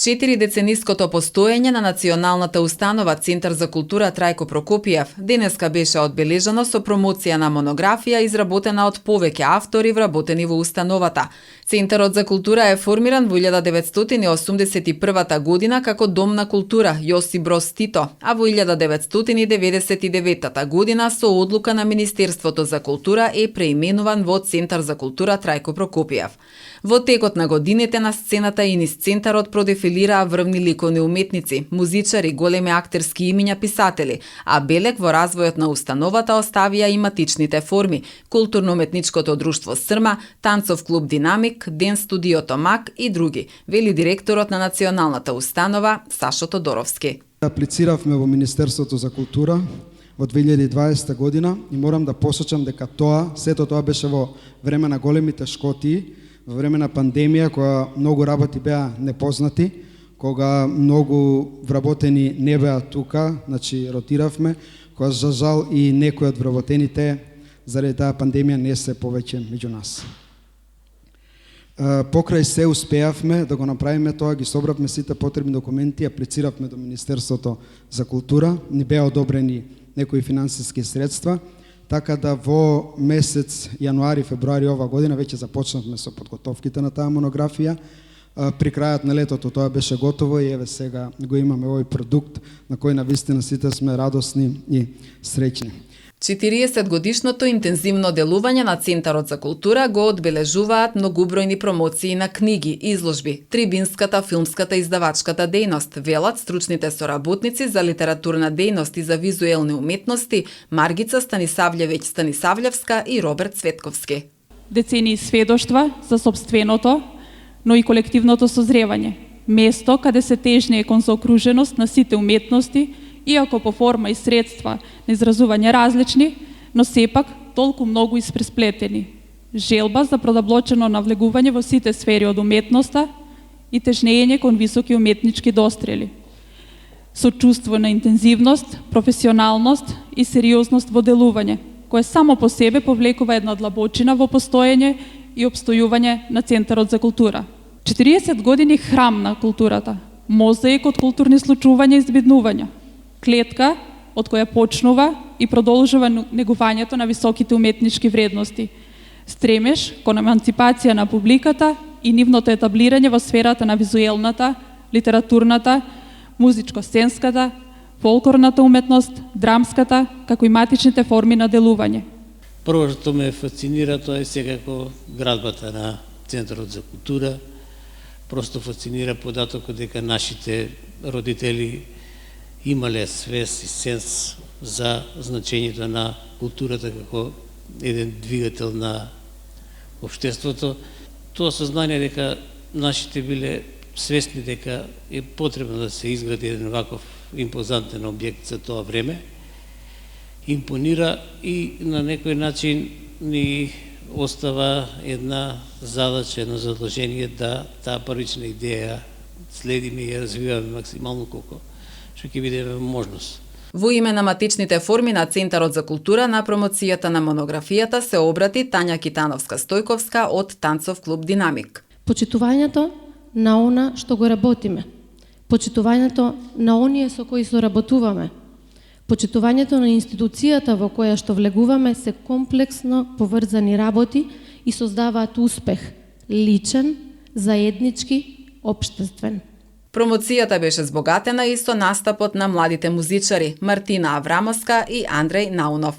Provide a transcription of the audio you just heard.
4-децениското постоење на националната установа Центар за култура Трајко Прокопиев денеска беше одбележано со промоција на монографија изработена од повеќе автори вработени во установата. Центарот за култура е формиран во 1981 година како Дом на култура Јосип Броз Тито, а во 1999 година со одлука на Министерството за култура е преименуван во Центар за култура Трајко Прокопиев. Во текот на годините на сцената и низ центарот продефилираа врвни ликовни уметници, музичари, големи актерски имиња, писатели, а белег во развојот на установата оставија и матичните форми: културно-уметничкото друштво Срма, танцов клуб Динамик, Ден студиото МАК и други, вели директорот на националната установа Сашо Тодоровски. Аплициравме во Министерството за култура во 2020 година и морам да посочам дека сето тоа беше во време на големи тешкотии, во време на пандемија, кога многу работи беа непознати, кога многу вработени не беа тука, значи ротиравме, кога за жал и некои од вработените заради таа пандемија не се повеќе меѓу нас. Покрај се успеавме да го направиме тоа, ги собравме сите потребни документи, аплициравме до Министерството за култура, не беа одобрени некои финансиски средства, така да во месец јануари, февруари ова година веќе започнавме со подготовките на таа монографија. При крајот на летото тоа беше готово и еве сега го имаме овој продукт на кој навистина сите сме радосни и среќни. 40-годишното интензивно делување на Центарот за култура го одбележуваат многубројни промоции на книги, изложби, трибинската, филмската, издавачката дејност, велат стручните соработници за литературна дејност и за визуелни уметности Маргица Станисављевска и Роберт Цветковски. Децении сведоштва за сопственото, но и колективното созревање, место каде се тежне кон заокруженост на сите уметности, иако по форма и средства на изразување различни, но сепак толку многу испресплетени. Желба за продаблочено навлегување во сите сфери од уметноста и тежнење кон високи уметнички дострели. Со чувство на интензивност, професионалност и сериозност во делување, кое само по себе повлекува една длабочина во постоење и обстојување на Центарот за култура. 40 години храм на културата, мозаик од културни случувања и збиднувања, клетка од која почнува и продолжува негувањето на високите уметнички вредности, стремеш кон еманципација на публиката и нивното етаблирање во сферата на визуелната, литературната, музичко-сценската, фолклорната уметност, драмската, како и матичните форми на делување. Прво што ме фасцинира тоа е секако градбата на Центарот за култура. Просто фасцинира податокот дека нашите родители имале свест и сенс за значењето на културата како еден двигател на општеството. Тоа сознание дека нашите биле свесни дека е потребно да се изгради еден ваков импозантен објект за тоа време, импонира и на некој начин ни остава една задача, едно задолжение да таа првична идеја следиме и ја развиваме максимално колку што ќе биде можност. Во име на матичните форми на Центарот за култура на промоцијата на монографијата се обрати Тања Китановска-Стојковска од танцов клуб Динамик. Почитувањето на она што го работиме, почитувањето на оние со кои соработуваме, почитувањето на институцијата во која што влегуваме се комплексно поврзани работи и создаваат успех, личен, заеднички, општествен. Промоцијата беше збогатена и со настапот на младите музичари Мартина Аврамовска и Андреј Наунов.